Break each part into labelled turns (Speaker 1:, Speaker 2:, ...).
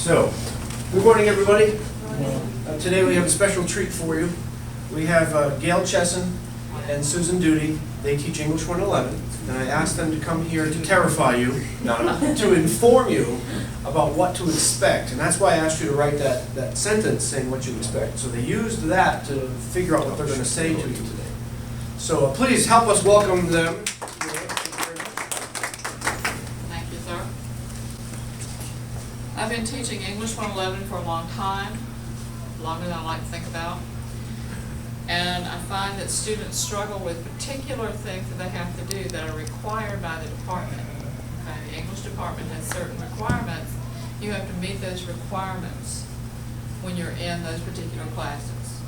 Speaker 1: So, good morning, everybody. Today we have a special treat for you. We have Gail Chesson and Susan Duty. They teach English 111, and I asked them to come here to terrify you, to inform you about what to expect. And that's why I asked you to write that sentence saying what you expect. So they used that to figure out what they're going to say to you today. So please help us welcome them.
Speaker 2: Thank you, sir. I've been teaching English 111 for a long time, longer than I like to think about. And I find that students struggle with particular things that they have to do that are required by the department. Okay, the English department has certain requirements. You have to meet those requirements when you're in those particular classes.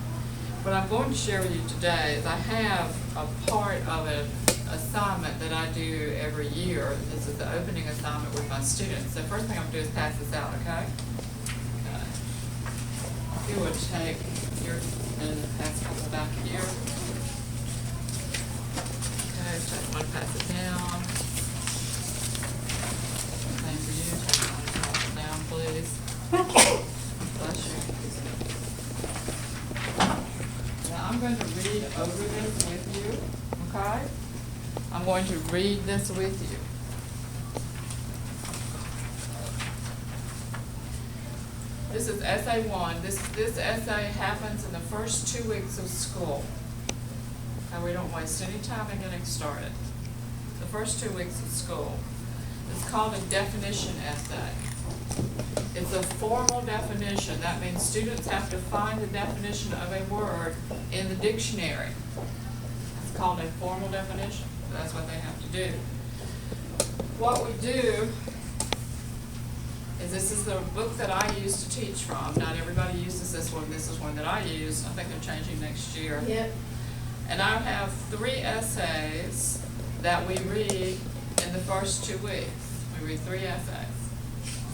Speaker 2: What I'm going to share with you today is I have a part of an assignment that I do every year. This is the opening assignment with my students. So first thing I'm going to do is pass this out, okay? If you would take your, and pass a couple back here. Okay, take one, pass it down. Same for you, take one, pass it down, please. Bless you. Now I'm going to read over this with you, okay? I'm going to read this with you. This is essay 1. This essay happens in the first 2 weeks of school. And we don't waste any time in getting started. The first 2 weeks of school. It's called a definition essay. It's a formal definition. That means students have to find the definition of a word in the dictionary. It's called a formal definition. So that's what they have to do. What we do is this is the book that I used to teach from. Not everybody uses this one. This is one that I use. I think they're changing next year.
Speaker 3: Yep.
Speaker 2: And I have 3 essays that we read in the first 2 weeks. We read 3 essays.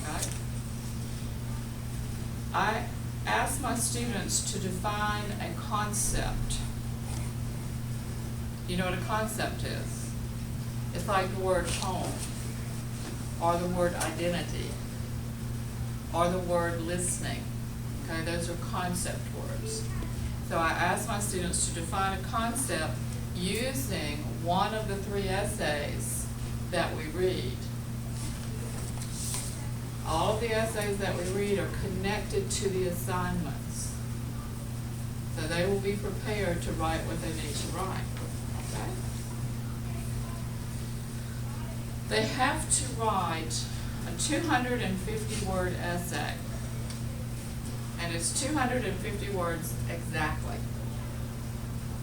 Speaker 2: Okay? I ask my students to define a concept. You know what a concept is? It's like the word home, or the word identity, or the word listening. Okay, those are concept words. So I ask my students to define a concept using one of the 3 essays that we read. All of the essays that we read are connected to the assignments. So they will be prepared to write what they need to write. Okay? They have to write a 250-word essay. And it's 250 words exactly.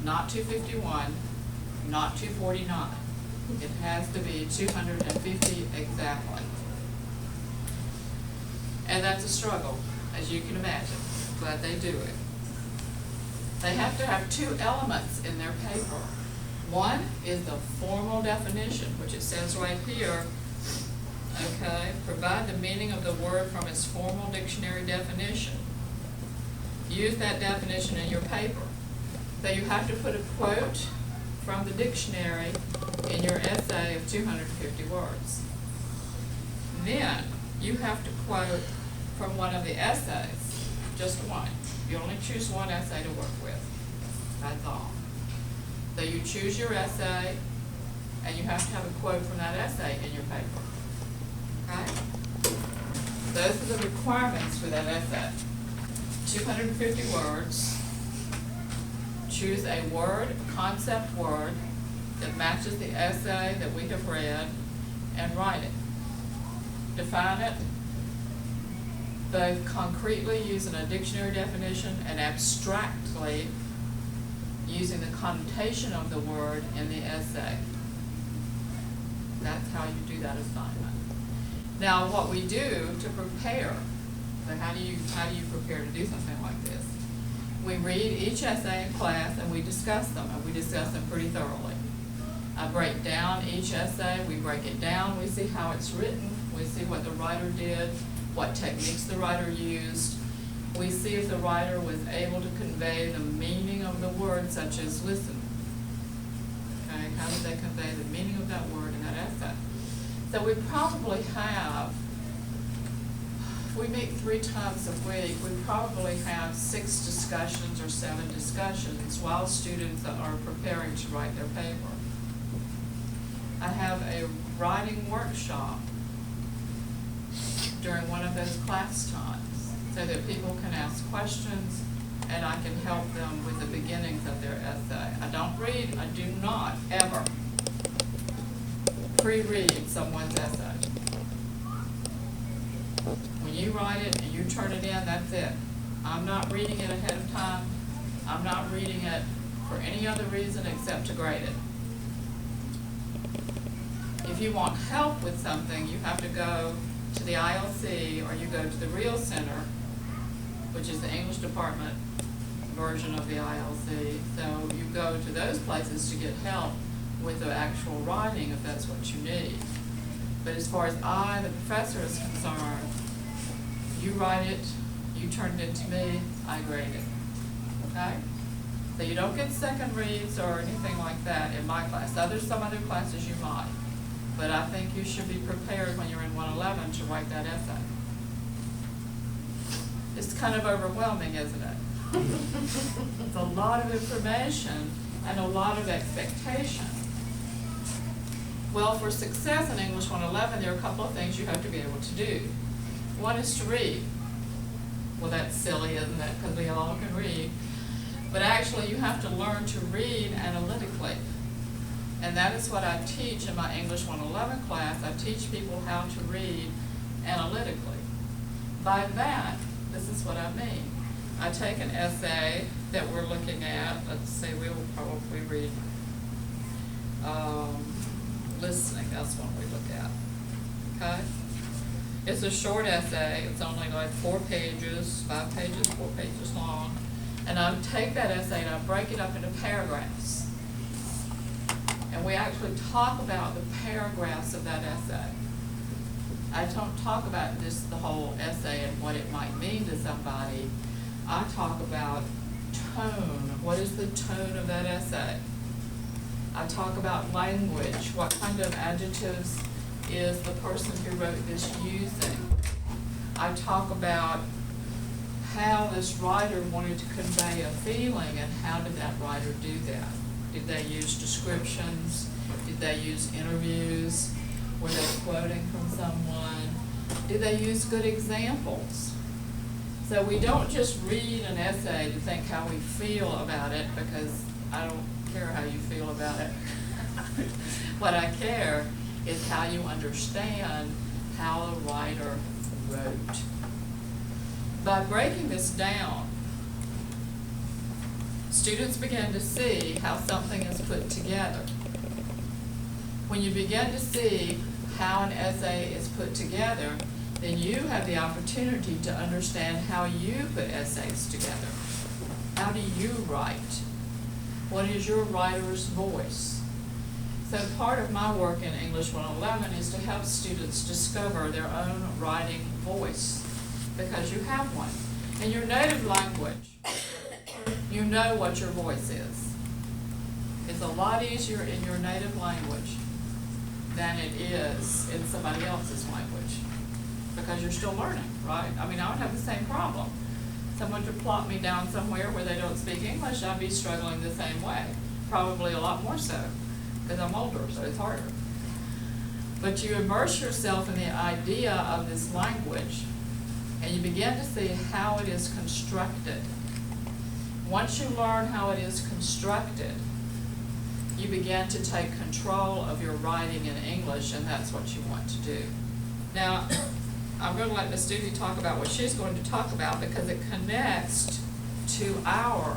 Speaker 2: Not 251, not 249. It has to be 250 exactly. And that's a struggle, as you can imagine, but they do it. They have to have 2 elements in their paper. One is the formal definition, which it says right here. Okay, provide the meaning of the word from its formal dictionary definition. Use that definition in your paper. So you have to put a quote from the dictionary in your essay of 250 words. Then you have to quote from one of the essays, just one. You only choose one essay to work with. That's all. So you choose your essay, and you have to have a quote from that essay in your paper. Okay? Those are the requirements for that essay. 250 words. Choose a word, a concept word, that matches the essay that we have read, and write it. Define it, both concretely using a dictionary definition and abstractly using the connotation of the word in the essay. That's how you do that assignment. Now, what we do to prepare, so how do you prepare to do something like this? We read each essay in class and we discuss them, and we discuss them pretty thoroughly. I break down each essay, we break it down, we see how it's written, we see what the writer did, what techniques the writer used. We see if the writer was able to convey the meaning of the word, such as listen. Okay, how did they convey the meaning of that word in that essay? So we probably have we meet 3 times a week, we probably have 6 discussions or 7 discussions while students are preparing to write their paper. I have a writing workshop during one of those class times so that people can ask questions and I can help them with the beginnings of their essay. I do not ever pre-read someone's essay. When you write it and you turn it in, that's it. I'm not reading it ahead of time. I'm not reading it for any other reason except to grade it. If you want help with something, you have to go to the ILC or you go to the Real Center, which is the English department version of the ILC. So you go to those places to get help with the actual writing if that's what you need. But as far as I, the professor, is concerned, you write it, you turn it into me, I grade it, okay? So you don't get second reads or anything like that in my class. Some other classes you might, but I think you should be prepared when you're in 111 to write that essay. It's kind of overwhelming, isn't it? It's a lot of information and a lot of expectation. Well, for success in English 111, there are a couple of things you have to be able to do. One is to read. Well, that's silly, isn't it? Because we all can read. But actually, you have to learn to read analytically. And that is what I teach in my English 111 class. I teach people how to read analytically. By that, this is what I mean. I take an essay that we're looking at. Let's say we will probably read listening. That's one we look at. Okay? It's a short essay. It's only like 4 pages, 5 pages, 4 pages long. And I take that essay and I break it up into paragraphs. And we actually talk about the paragraphs of that essay. I don't talk about just the whole essay and what it might mean to somebody. I talk about tone. What is the tone of that essay? I talk about language. What kind of adjectives is the person who wrote this using? I talk about how this writer wanted to convey a feeling and how did that writer do that? Did they use descriptions? Did they use interviews? Were they quoting from someone? Did they use good examples? So we don't just read an essay to think how we feel about it, because I don't care how you feel about it. What I care is how you understand how the writer wrote. By breaking this down, students begin to see how something is put together. When you begin to see how an essay is put together, then you have the opportunity to understand how you put essays together. How do you write? What is your writer's voice? So part of my work in English 111 is to help students discover their own writing voice, because you have one. In your native language, you know what your voice is. It's a lot easier in your native language than it is in somebody else's language, because you're still learning, right? I mean, I would have the same problem. Someone to plop me down somewhere where they don't speak English, I'd be struggling the same way, probably a lot more so, because I'm older, so it's harder. But you immerse yourself in the idea of this language, and you begin to see how it is constructed. Once you learn how it is constructed, you begin to take control of your writing in English, and that's what you want to do. Now, I'm going to let Ms. Doody talk about what she's going to talk about, because it connects to our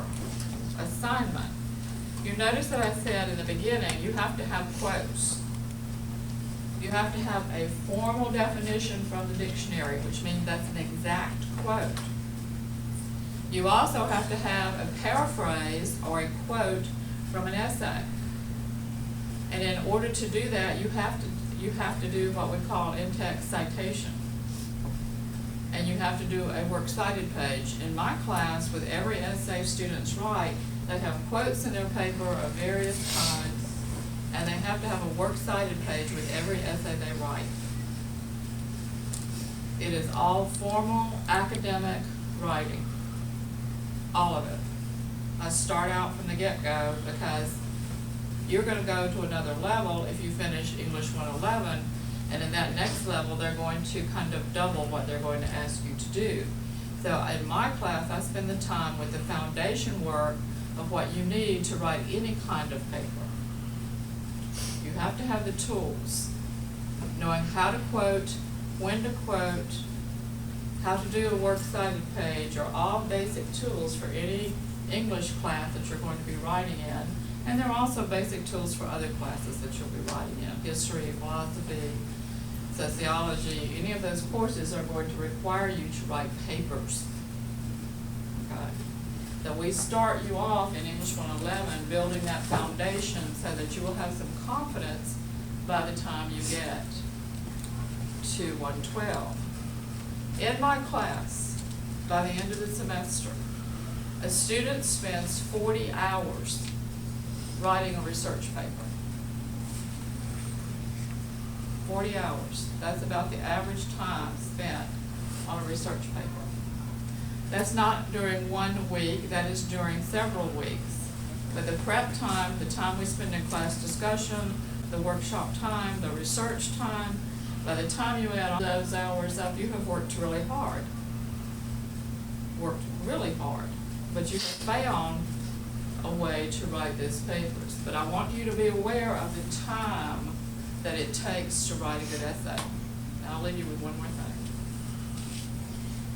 Speaker 2: assignment. You notice that I said in the beginning, you have to have quotes. You have to have a formal definition from the dictionary, which means that's an exact quote. You also have to have a paraphrase or a quote from an essay. And in order to do that, you have to do what we call in-text citation. And you have to do a works cited page. In my class, with every essay students write, they have quotes in their paper of various kinds, and they have to have a works cited page with every essay they write. It is all formal academic writing, all of it. I start out from the get-go because you're gonna go to another level if you finish English 111, and in that next level, they're going to kind of double what they're going to ask you to do. So in my class, I spend the time with the foundation work of what you need to write any kind of paper. You have to have the tools, knowing how to quote, when to quote, how to do a works cited page, are all basic tools for any English class that you're going to be writing in. And there are also basic tools for other classes that you'll be writing in, history, philosophy, sociology. Any of those courses are going to require you to write papers. Okay? So we start you off in English 111 building that foundation so that you will have some confidence by the time you get to 112. In my class, by the end of the semester, a student spends 40 hours writing a research paper. 40 hours. That's about the average time spent on a research paper. That's not during 1 week, that is during several weeks. But the prep time, the time we spend in class discussion, the workshop time, the research time, by the time you add all those hours up, you have worked really hard. Worked really hard. But you have found a way to write these papers. But I want you to be aware of the time that it takes to write a good essay. Now I'll leave you with one more thing.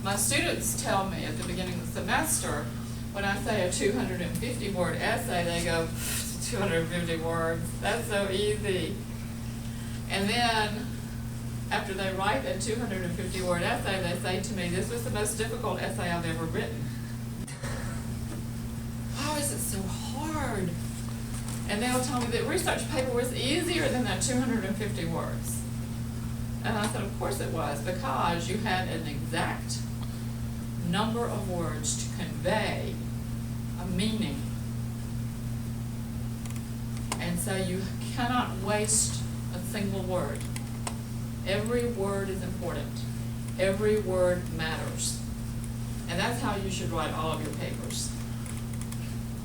Speaker 2: My students tell me at the beginning of the semester, when I say a 250-word essay, they go, 250 words, that's so easy. And then, after they write a 250-word essay, they say to me, this was the most difficult essay I've ever written. Why is it so hard? And they'll tell me that research paper was easier than that 250 words. And I said, of course it was, because you had an exact number of words to convey a meaning. And so you cannot waste a single word. Every word is important. Every word matters. And that's how you should write all of your papers.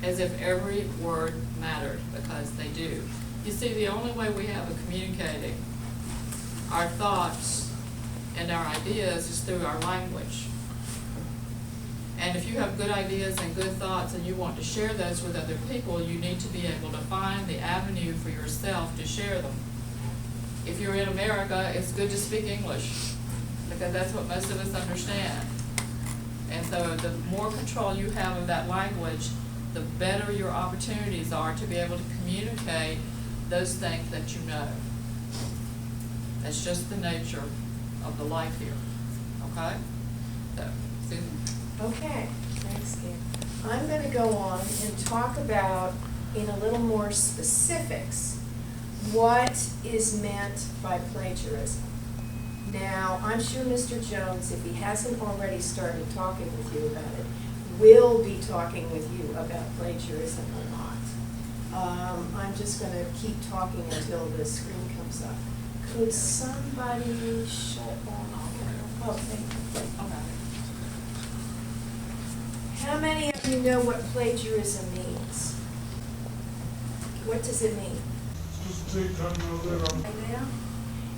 Speaker 2: As if every word mattered, because they do. You see, the only way we have of communicating our thoughts and our ideas is through our language. And if you have good ideas and good thoughts and you want to share those with other people, you need to be able to find the avenue for yourself to share them. If you're in America, it's good to speak English, because that's what most of us understand. And so the more control you have of that language, the better your opportunities are to be able to communicate those things that you know. That's just the nature of the life here, okay? So, Susan?
Speaker 3: Okay, thanks, Gail. I'm going to go on and talk about, in a little more specifics, what is meant by plagiarism. Now, I'm sure Mr. Jones, if he hasn't already started talking with you about it, will be talking with you about plagiarism a lot. I'm just going to keep talking until the screen comes up. Could somebody shut off? Oh, thank you.
Speaker 2: Okay.
Speaker 3: How many of you know what plagiarism means? What does it mean?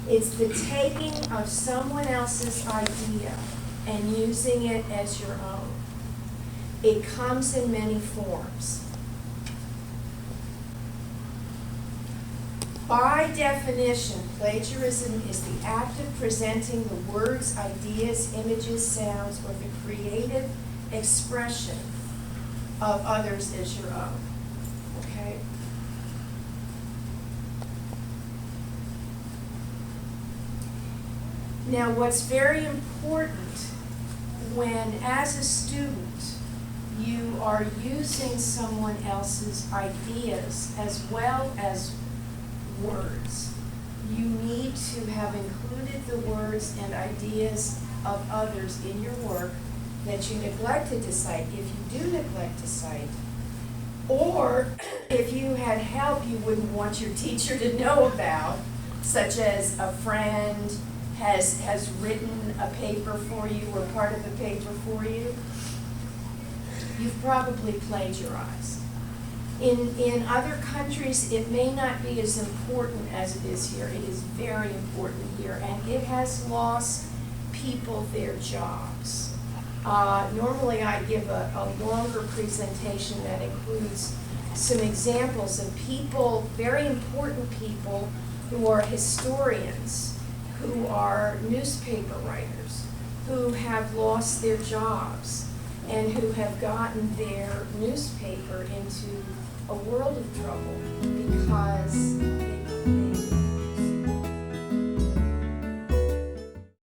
Speaker 3: It's the taking of someone else's idea and using it as your own. It comes in many forms. By definition, plagiarism is the act of presenting the words, ideas, images, sounds, or the creative expression of others as your own. Okay? Now, what's very important when, as a student, you are using someone else's ideas as well as words, you need to have included the words and ideas of others in your work that you neglected to cite, if you do neglect to cite, or if you had help you wouldn't want your teacher to know about, such as a friend, has written a paper for you or part of the paper for you, you've probably plagiarized. In other countries, it may not be as important as it is here. It is very important here, and it has lost people their jobs. Normally I give a longer presentation that includes some examples of people, very important people, who are historians, who are newspaper writers, who have lost their jobs, and who have gotten their newspaper into a world of trouble because they